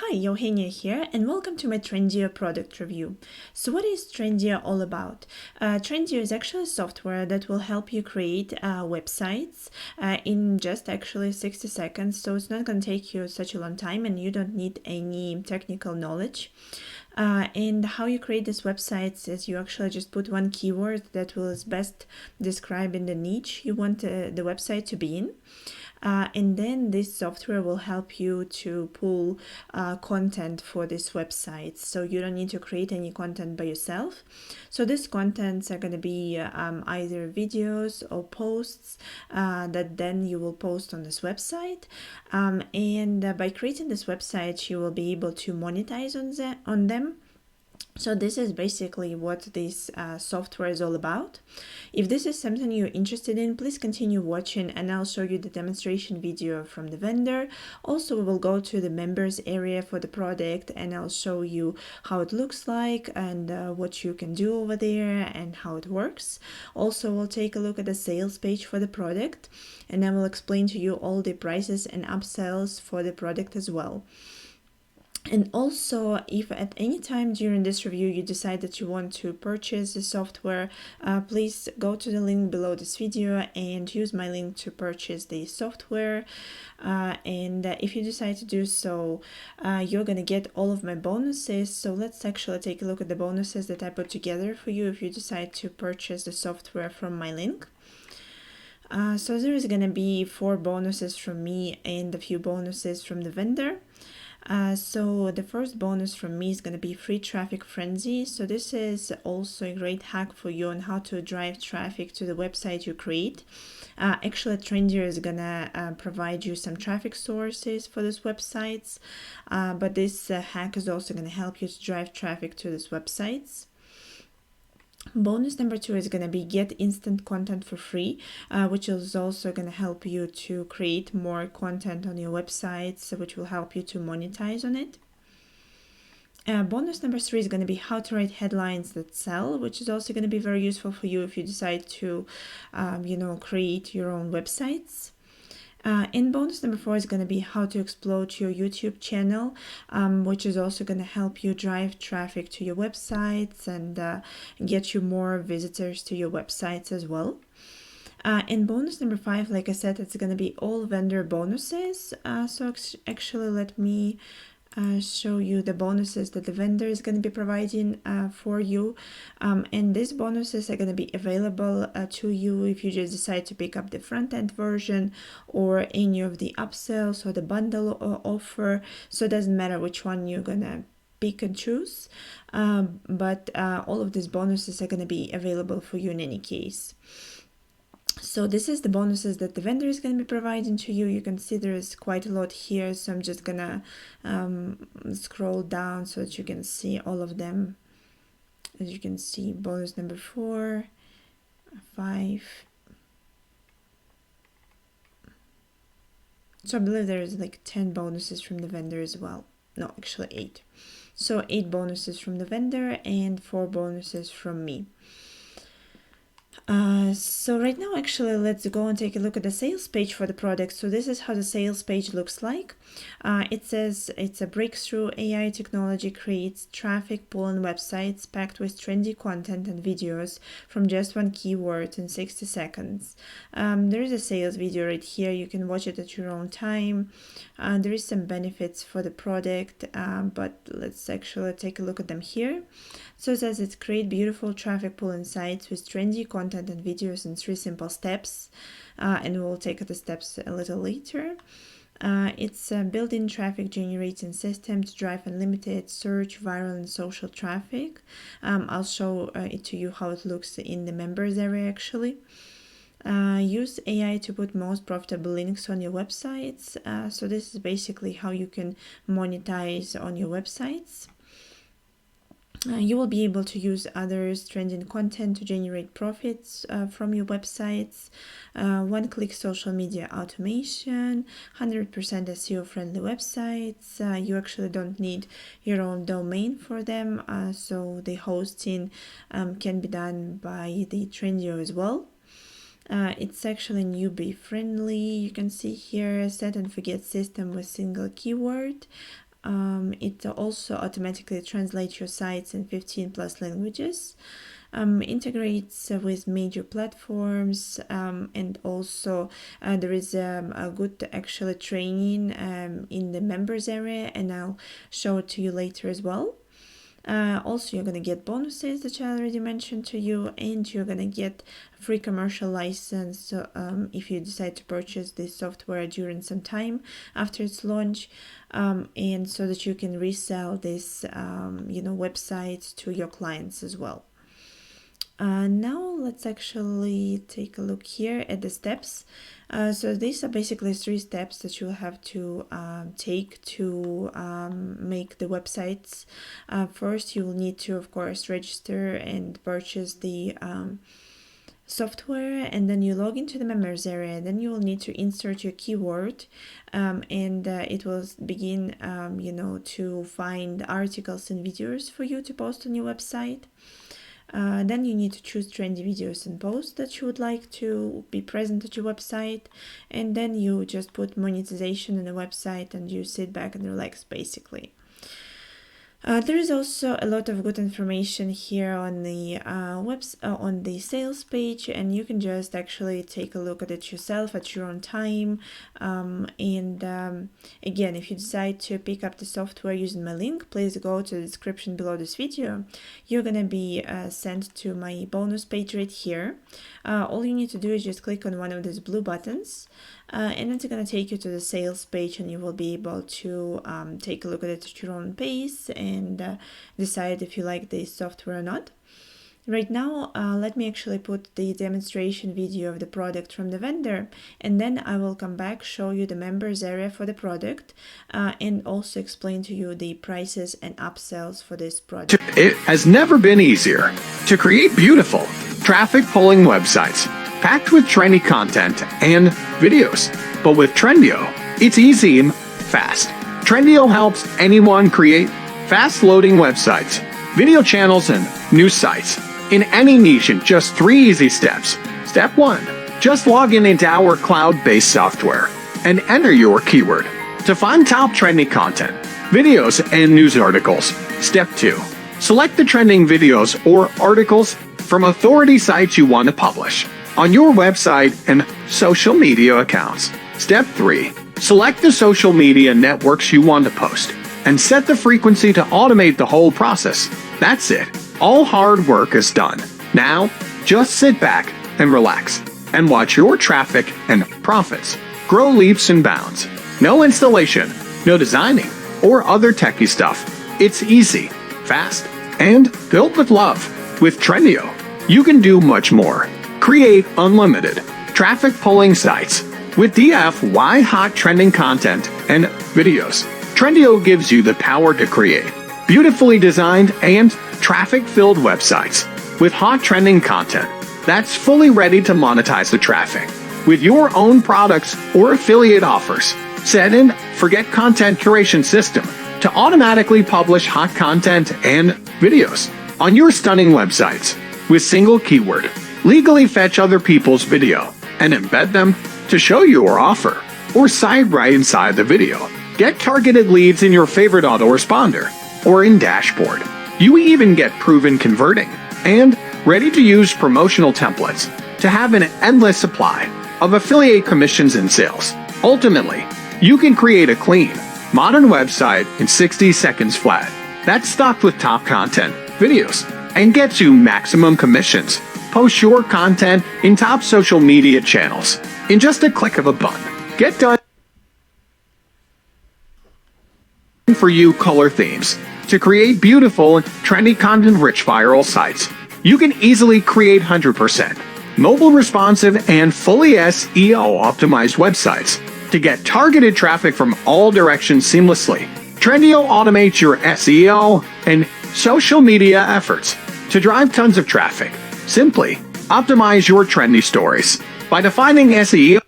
Hi, Eugenia here, and welcome to my Trendio product review. So what is Trendio all about? Trendio is actually software that will help you create websites in just actually 60 seconds, so it's not going to take you such a long time and you don't need any technical knowledge. And how you create these websites is you actually just put one keyword that will best describe in the niche you want the website to be in. And then this software will help you to pull content for this website, so you don't need to create any content by yourself. So these contents are going to be either videos or posts that then you will post on this website, and by creating this website you will be able to monetize on them. So this is basically what this software is all about. If this is something you're interested in, please continue watching and I'll show you the demonstration video from the vendor. Also, we will go to the members area for the product and I'll show you how it looks like and what you can do over there and how it works. Also, we'll take a look at the sales page for the product and I will explain to you all the prices and upsells for the product as well. And also, if at any time during this review you decide that you want to purchase the software, please go to the link below this video and use my link to purchase the software. And if you decide to do so, you're gonna get all of my bonuses. So let's actually take a look at the bonuses that I put together for you if you decide to purchase the software from my link. So there is gonna be 4 bonuses from me and a few bonuses from the vendor. So the first bonus from me is going to be free traffic frenzy. So this is also a great hack for you on how to drive traffic to the website you create. Actually, Trendy is going to provide you some traffic sources for these websites, but this hack is also going to help you to drive traffic to these websites. Bonus number 2 is going to be get instant content for free, which is also going to help you to create more content on your websites, which will help you to monetize on it. Bonus number 3 is going to be how to write headlines that sell, which is also going to be very useful for you if you decide to, create your own websites. And bonus number 4 is going to be how to explode your YouTube channel, which is also going to help you drive traffic to your websites and get you more visitors to your websites as well. And bonus number 5, like I said, it's going to be all vendor bonuses. So actually, let me show you the bonuses that the vendor is going to be providing for you, and these bonuses are going to be available to you if you just decide to pick up the front-end version or any of the upsells or the bundle offer. So it doesn't matter which one you're going to pick and choose, but all of these bonuses are going to be available for you in any case. So this is the bonuses that the vendor is going to be providing to you. You can see there is quite a lot here, so I'm just gonna scroll down so that you can see all of them. As you can see, bonus number 4, 5. So I believe there is like 10 bonuses from the vendor as well. No, actually 8. So 8 bonuses from the vendor and 4 bonuses from me. So right now, actually, let's go and take a look at the sales page for the product. So this is how the sales page looks like. It says it's a breakthrough AI technology creates traffic pulling websites packed with trendy content and videos from just one keyword in 60 seconds. There is a sales video right here. You can watch it at your own time. There is some benefits for the product, but let's actually take a look at them here. So it says it's create beautiful traffic pulling sites with trendy content and videos in 3 simple steps, and we'll take the steps a little later. It's a built-in traffic generating system to drive unlimited search, viral, and social traffic. I'll show it to you how it looks in the members area actually. Use AI to put most profitable links on your websites. So this is basically how you can monetize on your websites. You will be able to use others' trending content to generate profits from your websites. One-click social media automation, 100% SEO-friendly websites. You actually don't need your own domain for them, so the hosting can be done by the Trendio as well. It's actually newbie friendly. You can see here set and forget system with single keyword. It also automatically translates your sites in 15 plus languages. Integrates with major platforms, and also there is a good actually training in the members area, and I'll show it to you later as well. Also, you're going to get bonuses that I already mentioned to you, and you're going to get a free commercial license if you decide to purchase this software during some time after its launch, and so that you can resell this website to your clients as well. Now let's actually take a look here at the steps. So these are basically 3 steps that you'll have to take to make the websites. First, you will need to, of course, register and purchase the software, and then you log into the members area. Then you will need to insert your keyword, and it will begin to find articles and videos for you to post on your website. Then you need to choose trendy videos and posts that you would like to be present at your website, and then you just put monetization on the website and you sit back and relax basically. There is also a lot of good information here on the on the sales page, and you can just actually take a look at it yourself at your own time. Again, if you decide to pick up the software using my link, please go to the description below this video. You're gonna be sent to my bonus page right here. All you need to do is just click on one of these blue buttons, and it's going to take you to the sales page, and you will be able to take a look at it at your own pace and decide if you like this software or not. Right now, let me actually put the demonstration video of the product from the vendor, and then I will come back, show you the members area for the product, and also explain to you the prices and upsells for this product. It has never been easier to create beautiful, traffic-pulling websites packed with trendy content and videos. But with Trendio, it's easy and fast. Trendio helps anyone create fast-loading websites, video channels, and news sites in any niche in just 3 easy steps. Step 1. Just log in into our cloud-based software and enter your keyword to find top trendy content, videos, and news articles. Step 2. Select the trending videos or articles from authority sites you want to publish on your website and social media accounts. Step 3. Select the social media networks you want to post and set the frequency to automate the whole process. That's it. All hard work is done. Now, just sit back and relax and watch your traffic and profits grow leaps and bounds. No installation, no designing, or other techie stuff. It's easy, fast, and built with love. With Trendio, you can do much more. Create unlimited traffic-pulling sites with DIY hot trending content and videos. Trendio gives you the power to create beautifully designed and traffic-filled websites with hot trending content that's fully ready to monetize the traffic with your own products or affiliate offers. Set and forget content curation system to automatically publish hot content and videos on your stunning websites with single keyword. Legally fetch other people's video and embed them to show your offer or site right inside the video. Get targeted leads in your favorite autoresponder or in dashboard. You even get proven converting and ready-to-use promotional templates to have an endless supply of affiliate commissions and sales. Ultimately, you can create a clean, modern website in 60 seconds flat that's stocked with top content, videos, and gets you maximum commissions. Post your content in top social media channels in just a click of a button. Get done for you color themes to create beautiful and trendy content-rich viral sites. You can easily create 100% mobile responsive and fully SEO optimized websites to get targeted traffic from all directions seamlessly. Trendio automates your SEO and social media efforts to drive tons of traffic. Simply optimize your trendy stories by defining SEO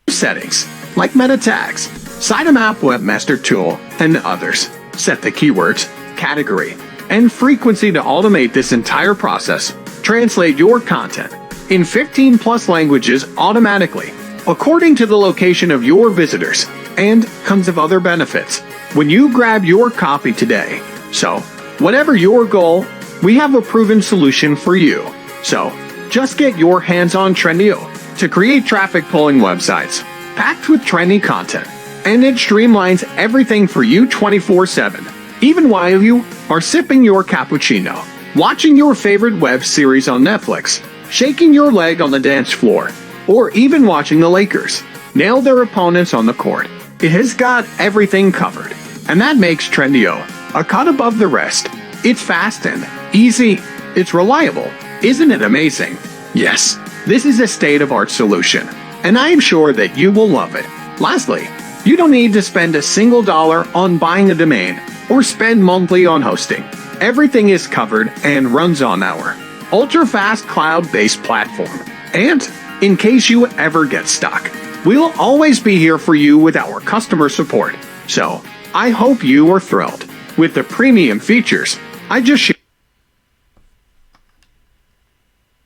settings like meta tags, sitemap webmaster tool, and others. Set the keywords, category, and frequency to automate this entire process. Translate your content in 15 plus languages automatically according to the location of your visitors. and tons of other benefits when you grab your copy today. So, whatever your goal, we have a proven solution for you. So, just get your hands on Trendio to create traffic pulling websites packed with trendy content. And it streamlines everything for you 24/7, even while you are sipping your cappuccino, watching your favorite web series on Netflix, shaking your leg on the dance floor, or even watching the Lakers nail their opponents on the court. It has got everything covered, and that makes Trendio a cut above the rest. It's fast and easy. It's reliable. Isn't it amazing? Yes, this is a state-of-art solution, and I am sure that you will love it. Lastly, you don't need to spend a single dollar on buying a domain or spend monthly on hosting. Everything is covered and runs on our ultra-fast cloud-based platform. And in case you ever get stuck, we'll always be here for you with our customer support. So, I hope you are thrilled with the premium features I just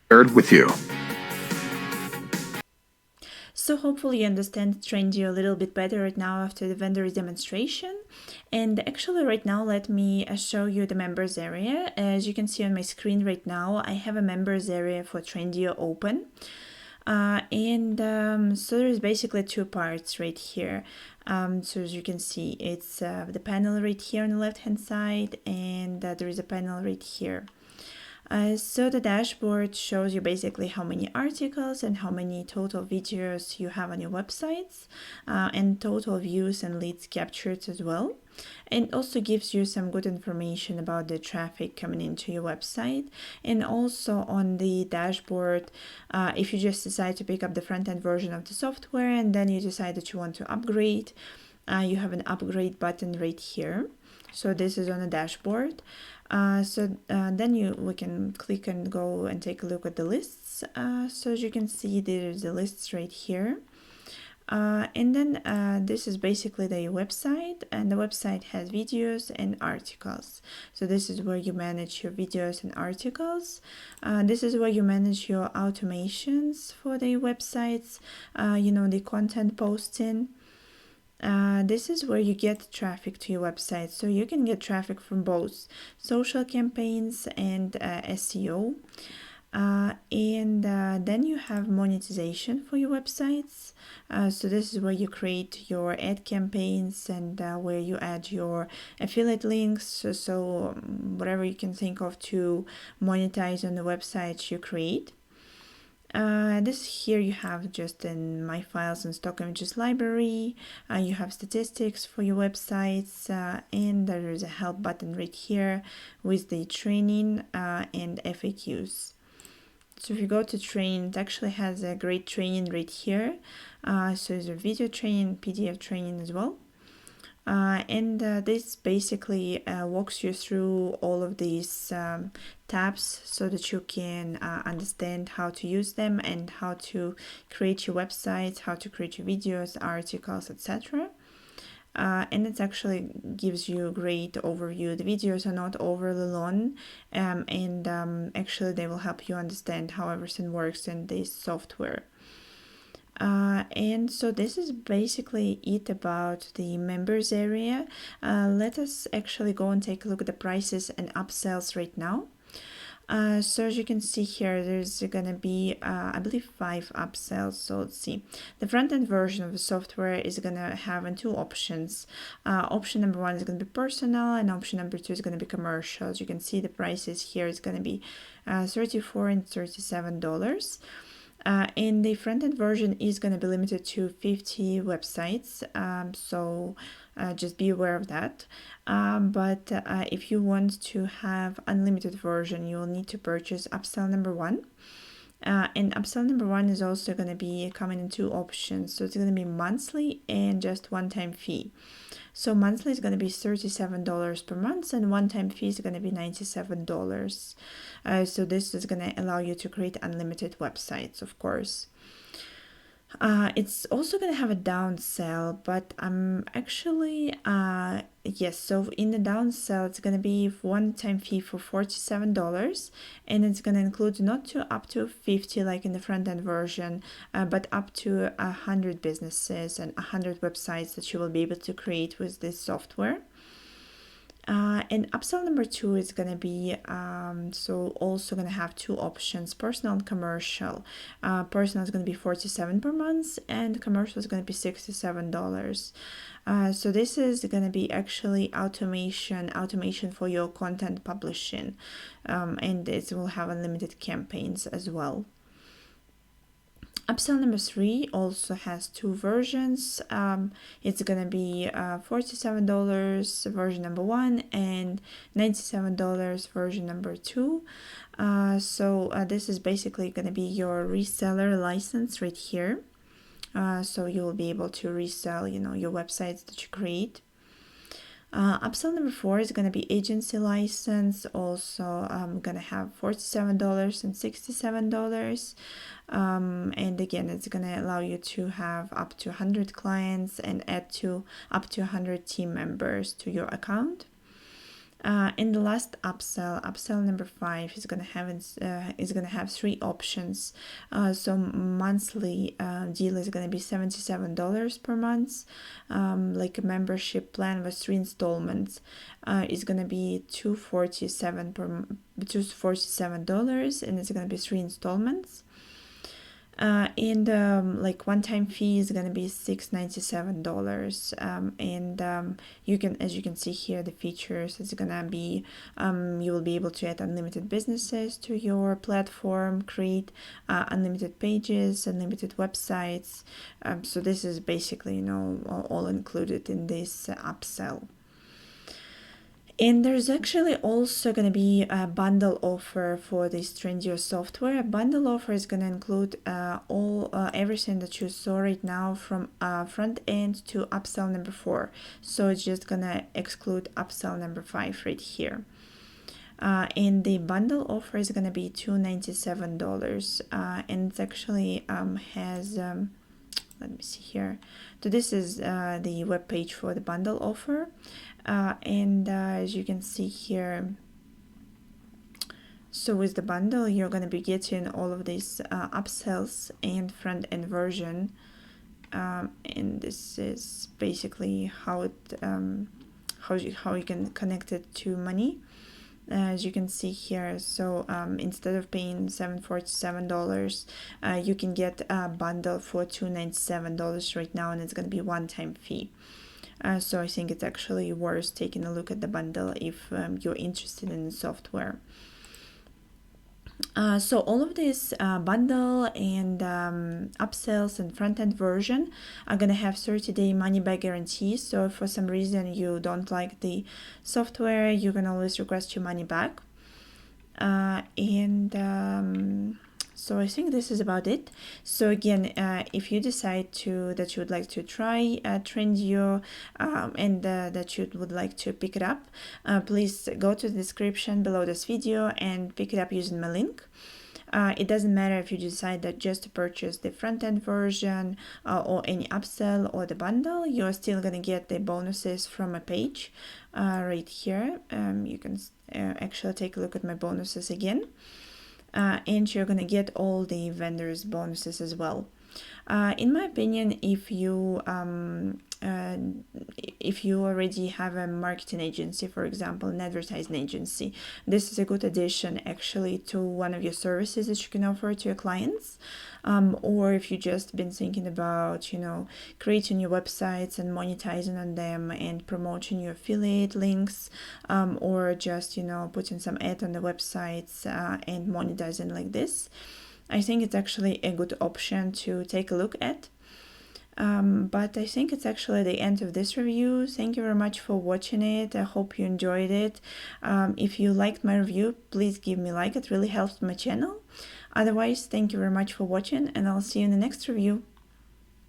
shared with you. So hopefully you understand Trendy a little bit better right now after the vendor demonstration. And actually right now let me show you the members area. As you can see on my screen right now, I have a members area for Trendy open. So there's basically two parts right here. So as you can see, it's the panel right here on the left hand side, and there is a panel right here. So the dashboard shows you basically how many articles and how many total videos you have on your websites, and total views and leads captured as well. And also gives you some good information about the traffic coming into your website. And also on the dashboard, if you just decide to pick up the front-end version of the software and then you decide that you want to upgrade, you have an upgrade button right here. So this is on the dashboard. Then we can click and go and take a look at the lists. So as you can see, there's the lists right here. This is basically the website, and the website has videos and articles. So this is where you manage your videos and articles. This is where you manage your automations for the websites, the content posting. This is where you get traffic to your website. So you can get traffic from both social campaigns and SEO. Then you have monetization for your websites. So this is where you create your ad campaigns and where you add your affiliate links. So whatever you can think of to monetize on the websites you create. This here you have just in My Files and Stock Images library. You have statistics for your websites, and there is a help button right here with the training and FAQs. So if you go to training, it actually has a great training right here. So there's a video training, PDF training as well. This basically walks you through all of these tabs so that you can understand how to use them and how to create your websites, how to create your videos, articles, etc. And it actually gives you a great overview. The videos are not overly long, actually they will help you understand how everything works in this software. So this is basically it about the members area. Let us actually go and take a look at the prices and upsells right now. So as you can see here, there's gonna be, I believe, 5 upsells. So let's see. The front-end version of the software is gonna have two options. Option number 1 is gonna be personal, and option number 2 is gonna be commercial. As you can see, the prices here is gonna be $34 and $37. And the front-end version is going to be limited to 50 websites, so just be aware of that. But if you want to have unlimited version, you will need to purchase upsell number 1. And upsell number 1 is also going to be coming in 2 options. So it's going to be monthly and just one-time fee. So monthly is going to be $37 per month, and one-time fee is going to be $97. So this is going to allow you to create unlimited websites, of course. It's also gonna have a downsell, but I'm actually yes. So in the downsell, it's gonna be one-time fee for $47, and it's gonna include not to up to 50 like in the front end version, but up to 100 businesses and 100 websites that you will be able to create with this software. And upsell number 2 is going to be so also going to have two options, personal and commercial. Personal is going to be $47 per month, and commercial is going to be $67. So this is going to be actually automation for your content publishing, and it will have unlimited campaigns as well. Upsell number 3 also has two versions. It's gonna be $47 version number 1 and $97 version number 2. So this is basically gonna be your reseller license right here. So you will be able to resell, your websites that you create. Upsell number 4 is going to be agency license. Also, I'm going to have $47 and $67. And again, it's going to allow you to have up to 100 clients and add to up to 100 team members to your account. And the last upsell number 5 is gonna have three options. So monthly deal is gonna be $77 per month. Like a membership plan with 3 installments is gonna be $247, and it's gonna be 3 installments. And like one-time fee is gonna be $697, and you can, as you can see here, the features, it's gonna be you will be able to add unlimited businesses to your platform, create unlimited pages, unlimited websites. So this is basically all included in this upsell. And there's actually also going to be a bundle offer for this Trendio software. A bundle offer is going to include everything that you saw right now from front end to upsell number 4. So it's just going to exclude upsell number 5 right here. And the bundle offer is going to be $297. And it actually has... let me see here. So this is the web page for the bundle offer. And as you can see here, so with the bundle, you're going to be getting all of these upsells and front-end version. And this is basically how you can connect it to money. As you can see here, so instead of paying $747, you can get a bundle for $297 right now, and it's going to be one-time fee. So I think it's actually worth taking a look at the bundle if you're interested in the software. So all of this bundle and upsells and front-end version are going to have 30-day money-back guarantee. So if for some reason you don't like the software, you can always request your money back. So I think this is about it. So again, if you decide that you would like to try Trendio and that you would like to pick it up, please go to the description below this video and pick it up using my link. It doesn't matter if you decide that just to purchase the front-end version or any upsell or the bundle, you're still going to get the bonuses from a page right here. You can actually take a look at my bonuses again. And you're going to get all the vendors' bonuses as well. In my opinion, if you already have a marketing agency, for example, an advertising agency, this is a good addition actually to one of your services that you can offer to your clients. Or if you've just been thinking about, creating your websites and monetizing on them and promoting your affiliate links, or just, putting some ad on the websites and monetizing like this, I think it's actually a good option to take a look at. But I think it's actually the end of this review. Thank you very much for watching it. I hope you enjoyed it. If you liked my review, please give me a like. It really helps my channel. Otherwise, thank you very much for watching, and I'll see you in the next review.